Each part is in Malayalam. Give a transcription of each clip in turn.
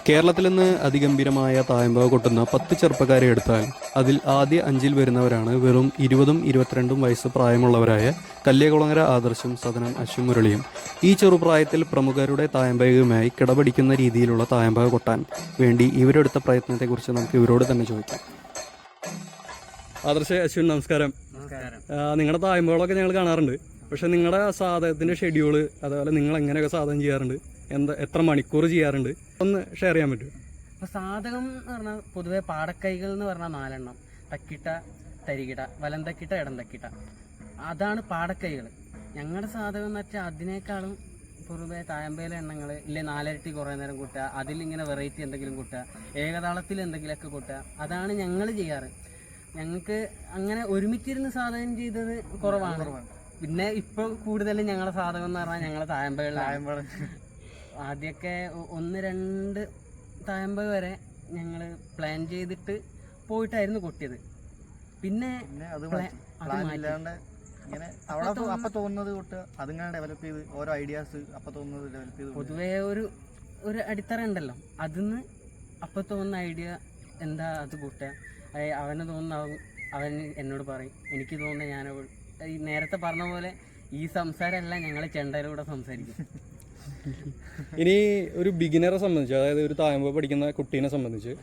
കേരളത്തിൽ നിന്ന് അതിഗംഭീരമായ തായമ്പക കൊട്ടുന്ന 10 ചെറുപ്പക്കാരെ എടുത്താൽ അതിൽ ആദ്യ 5-ൽ വരുന്നവരാണ് വെറും 20-22 വയസ്സ് പ്രായമുള്ളവരായ കല്ലേകുളങ്ങര ആദർശും സദനം അശ്വൻ മുരളിയും. ഈ ചെറുപ്രായത്തിൽ പ്രമുഖരുടെ തായമ്പകയുമായി കിടപിടിക്കുന്ന രീതിയിലുള്ള തായമ്പക കൊട്ടാൻ വേണ്ടി ഇവരെടുത്ത പ്രയത്നത്തെക്കുറിച്ച് നമുക്ക് ഇവരോട് തന്നെ ചോദിക്കാം. ആദർശ, അശ്വിൻ, നമസ്കാരം. നിങ്ങളുടെ തായമ്പകളൊക്കെ ഞങ്ങൾ കാണാറുണ്ട്. പക്ഷെ നിങ്ങളുടെ സാധകത്തിൻ്റെ ഷെഡ്യൂള്, അതുപോലെ നിങ്ങൾ എങ്ങനെയൊക്കെ സാധകം ചെയ്യാറുണ്ട്, എത്ര മണിക്കൂർ ചെയ്യാറുണ്ട്, ഒന്ന് ഷെയർ ചെയ്യാൻ പറ്റുമോ? അപ്പോൾ സാധകം എന്ന് പറഞ്ഞാൽ പൊതുവെ പാടക്കൈകൾ എന്ന് പറഞ്ഞാൽ 4 എണ്ണം. തക്കിട്ട, തരികിട, വലന്തക്കിട്ട, ഇടന്തക്കിട്ട, അതാണ് പാടക്കൈകൾ. ഞങ്ങളുടെ സാധകം എന്ന് വെച്ചാൽ അതിനേക്കാളും പൊതുവെ തായമ്പയിലെ എണ്ണങ്ങൾ ഇല്ലേ 4 ഇരട്ടി കുറേ നേരം കൂട്ടുക, അതിലിങ്ങനെ വെറൈറ്റി എന്തെങ്കിലും കൂട്ടുക, ഏകതാളത്തിൽ എന്തെങ്കിലുമൊക്കെ കൂട്ടുക, അതാണ് ഞങ്ങൾ ചെയ്യാറ്. ഞങ്ങൾക്ക് അങ്ങനെ ഒരുമിച്ചിരുന്ന് സാധകം ചെയ്തത് കുറവാണ്. പിന്നെ ഇപ്പോൾ കൂടുതലും ഞങ്ങളുടെ സാധകം എന്ന് പറഞ്ഞാൽ ഞങ്ങളുടെ തായമ്പകളിലാണ്. ആദ്യമൊക്കെ 1-2 തായമ്പ വരെ ഞങ്ങൾ പ്ലാൻ ചെയ്തിട്ട് പോയിട്ടായിരുന്നു കൊട്ടിയത്. പിന്നെ പൊതുവേ ഒരു അടിത്തറ ഉണ്ടല്ലോ, അതിന്ന് അപ്പം തോന്നുന്ന ഐഡിയ എന്താ അത് കൂട്ടുക. അവന് തോന്നുന്ന അവൻ എന്നോട് പറയും, എനിക്ക് തോന്നുന്ന ഞാൻ ഈ നേരത്തെ പറഞ്ഞ പോലെ ഈ സംസാരമല്ല, ഞങ്ങൾ ചെണ്ടയിലൂടെ സംസാരിക്കും. ഇനി ഒരു ബിഗിനറെ സംബന്ധിച്ച്, അതായത് ഒരു തായമ്പ പഠിക്കുന്ന കുട്ടീനെ സംബന്ധിച്ച്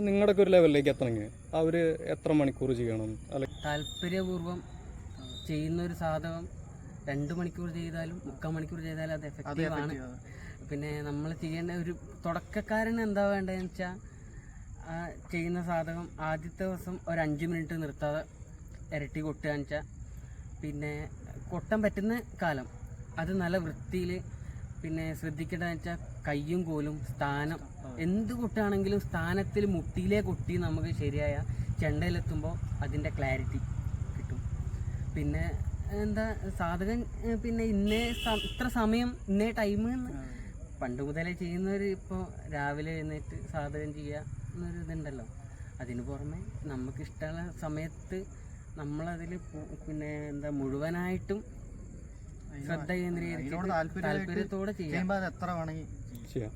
നിങ്ങളുടെ ഒരു ലെവലിലേക്ക് എത്തണമെങ്കിൽ അവർ എത്ര മണിക്കൂർ ചെയ്യണം? അല്ലെ, താല്പര്യപൂർവ്വം ചെയ്യുന്ന ഒരു സാധകം 2 മണിക്കൂർ ചെയ്താലും 3/4 മണിക്കൂർ ചെയ്താലും അത് എഫക്റ്റീവാണ്. പിന്നെ നമ്മൾ ചെയ്യേണ്ട ഒരു തുടക്കക്കാരന് എന്താ വേണ്ടതെന്ന് വെച്ചാൽ, ചെയ്യുന്ന സാധകം ആദ്യത്തെ ദിവസം ഒരു 5 മിനിറ്റ് നിർത്താതെ ഇരട്ടി കൊട്ടുകയെന്ന് വെച്ചാൽ, പിന്നെ കൊട്ടാൻ പറ്റുന്ന കാലം അത് നല്ല വൃത്തിയിൽ പിന്നെ ശ്രദ്ധിക്കേണ്ടതെന്ന് വെച്ചാൽ കയ്യും കോലും സ്ഥാനം എന്ത് കൊട്ടാണെങ്കിലും സ്ഥാനത്തിൽ മുട്ടിയിലെ കൊട്ടി നമുക്ക് ശരിയായ ചെണ്ടയിലെത്തുമ്പോൾ അതിൻ്റെ ക്ലാരിറ്റി കിട്ടും. പിന്നെ എന്താ സാധകം പിന്നെ ഇത്ര സമയം ഇന്നേ ടൈം പണ്ട് മുതലേ ചെയ്യുന്നവർ ഇപ്പോൾ രാവിലെ എഴുന്നേറ്റ് സാധകം ചെയ്യുക എന്നൊരു ഇതുണ്ടല്ലോ. അതിന് പുറമെ നമുക്കിഷ്ടമുള്ള സമയത്ത് നമ്മളതിൽ പിന്നെ എന്താ മുഴുവനായിട്ടും ശ്രദ്ധ കേന്ദ്രീകരിച്ചിട്ട് താല്പര്യത്തോടെ ചെയ്യാം.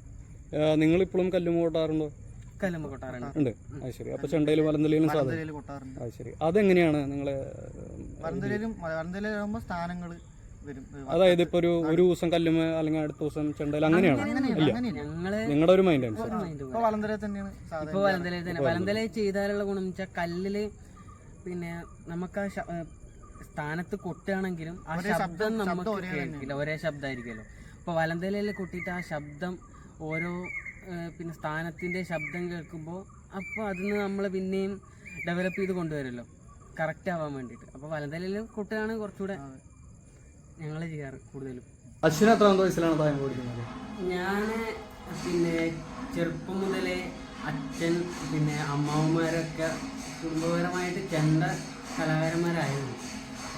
നിങ്ങളിപ്പോഴും കല്ലുമ കൊട്ടാറുണ്ടോ? കല്ലുമ കൊട്ടാറുണ്ട്. ഉണ്ട്. അത് ശരി. അപ്പൊ ചെണ്ടയിലും വലന്തലയിലും സാധനം. അത് ശരി. അതെങ്ങനെയാണ് നിങ്ങളെ സ്ഥാനങ്ങൾ വരും? അതായത് ഇപ്പൊ ഒരു ദിവസം കല്ലുമ അല്ലെങ്കിൽ അടുത്ത ദിവസം ചെണ്ടയിൽ അങ്ങനെയാണ്? ഇല്ല, നിങ്ങളുടെ ഒരു മൈൻഡ് അനുസരിച്ച് ഇപ്പൊ വലന്തലയിൽ തന്നെ വലന്തലയിൽ ചെയ്താലുള്ള ഗുണം വെച്ചാൽ കല്ലില് പിന്നെ നമുക്ക് ആ സ്ഥാനത്ത് കൊട്ടുകയാണെങ്കിലും ആ ശബ്ദം നമുക്ക് കേൾക്കില്ല, ഒരേ ശബ്ദമായിരിക്കുമല്ലോ. അപ്പോൾ വലന്തലയിൽ കൊട്ടിയിട്ട് ആ ശബ്ദം ഓരോ പിന്നെ സ്ഥാനത്തിൻ്റെ ശബ്ദം കേൾക്കുമ്പോൾ അപ്പോൾ അതിന് നമ്മൾ പിന്നെയും ഡെവലപ്പ് ചെയ്ത് കൊണ്ടുവരുമല്ലോ കറക്റ്റ് ആവാൻ വേണ്ടിയിട്ട്. അപ്പോൾ വലന്തലയിൽ കൊട്ടുകയാണ് കുറച്ചുകൂടെ ഞങ്ങൾ ചെയ്യാറ് കൂടുതലും. അശ്വിന് എത്രാമത്തെ വയസ്സിലാണ് തായമ്പ പഠിക്കുന്നത്? ഞാൻ പിന്നെ ചെറുപ്പം മുതലേ അച്ഛൻ പിന്നെ അമ്മാവന്മാരൊക്കെ കുടുംബപരമായിട്ട് ചെണ്ട കലാകാരന്മാരായിരുന്നു.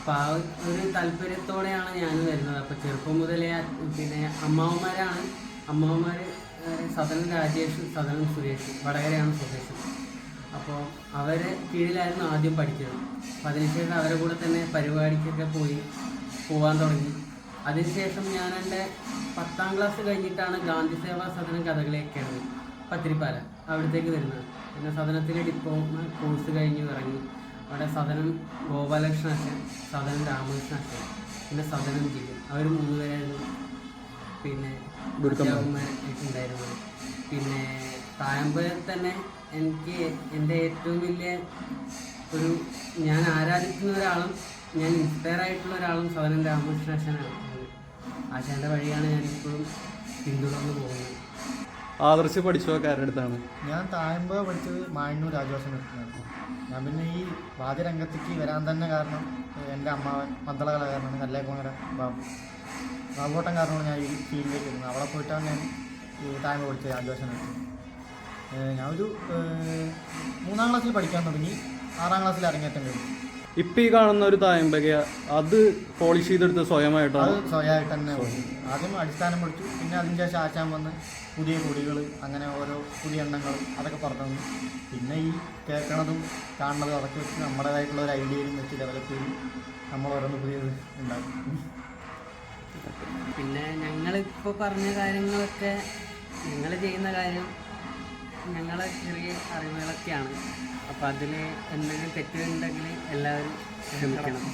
അപ്പോൾ ആ ഒരു താല്പര്യത്തോടെയാണ് ഞാൻ വരുന്നത്. അപ്പോൾ ചെറുപ്പം മുതലേ പിന്നെ അമ്മാവന്മാർ സദനം രാജേഷ്, സദനം സുരേഷ്, വടകരയാണ് സ്വദേശം. അപ്പോൾ അവരെ കീഴിലായിരുന്നു ആദ്യം പഠിച്ചത്. അപ്പോൾ അതിനുശേഷം അവരെ കൂടെ തന്നെ പരിപാടിക്കൊക്കെ പോകാൻ തുടങ്ങി. അതിനുശേഷം ഞാൻ എൻ്റെ 10ാം ക്ലാസ് കഴിഞ്ഞിട്ടാണ് ഗാന്ധി സേവാ സദനം കഥകളി അക്കാദമി പത്തിരിപ്പാല അവിടത്തേക്ക് വരുന്നത്. പിന്നെ സദനത്തിൽ ഡിപ്ലോമ കോഴ്സ് കഴിഞ്ഞ് ഇറങ്ങി. അവിടെ സദനം ഗോപാലകൃഷ്ണ അച്ഛൻ, സദനം രാമകൃഷ്ണ അച്ഛൻ, പിന്നെ സദനം ജില്ലൻ, അവർ 3 പേരായിരുന്നു പിന്നെ ഉണ്ടായിരുന്നത്. പിന്നെ തായമ്പയിൽ തന്നെ എനിക്ക് എൻ്റെ ഏറ്റവും വലിയ ഞാൻ ആരാധിക്കുന്ന ഒരാളും ഞാൻ ഇൻസ്പയർ ആയിട്ടുള്ള ഒരാളും സദനം രാമകൃഷ്ണ അച്ഛനാണ്. ആശാൻ്റെ വഴിയാണ് ഞാനിപ്പോഴും പിന്തുടർന്ന് പോകുന്നത്. ആദർശ് പഠിച്ചോ ആരുടെ അടുത്താണ്? ഞാൻ തായമ്പ പഠിച്ചത് മായന്നൂർ രാജവാസം എടുത്താണ്. ഞാൻ പിന്നെ ഈ വാദ്യരംഗത്തേക്ക് വരാൻ തന്നെ കാരണം എൻ്റെ അമ്മാവൻ മദ്ദള കലാകാരനാണ്, കല്ലേക്കുളങ്ങര ബാബുവട്ടം കാരണമാണ് ഞാൻ ഈ ഫീൽഡിലേക്ക് വരുന്നത്. അവിടെ പോയിട്ടാണ് ഞാൻ ഈ തായമ്പ പഠിച്ചത് രാജവാസം എടുത്തത്. ഞാനൊരു 3ാം ക്ലാസ്സിൽ പഠിക്കാൻ തുടങ്ങി, 6ാം ക്ലാസ്സിൽ അരങ്ങേറ്റം കഴിഞ്ഞു. ഇപ്പം ഈ കാണുന്ന ഒരു തായമ്പക അത് പോളിഷ് ചെയ്തെടുത്ത് സ്വയമായിട്ടാണ്? അത് സ്വയമായിട്ട് തന്നെ ആദ്യം അടിസ്ഥാനം പഠിച്ചു. പിന്നെ അതിന് ശേഷം ആശാൻ വന്ന് പുതിയ പൊടികൾ, അങ്ങനെ ഓരോ പുതിയ എണ്ണങ്ങൾ അതൊക്കെ പറഞ്ഞു തന്നു. പിന്നെ ഈ കേൾക്കണതും കാണുന്നതും അതൊക്കെ വെച്ച് നമ്മുടേതായിട്ടുള്ള ഒരു ഐഡിയയിലും വെച്ച് ഡെവലപ്പ് ചെയ്ത് നമ്മൾ ഓരോന്ന് പുതിയത് ഉണ്ടാക്കും. പിന്നെ ഞങ്ങളിപ്പോൾ പറഞ്ഞ കാര്യങ്ങളൊക്കെ ഞങ്ങൾ ചെയ്യുന്ന കാര്യം ഞങ്ങളെ ചെറിയ അറിവുകളൊക്കെയാണ്. അപ്പോൾ അതിൽ എന്തെങ്കിലും തെറ്റുണ്ടെങ്കിൽ എല്ലാവരും ക്ഷമിക്കണം.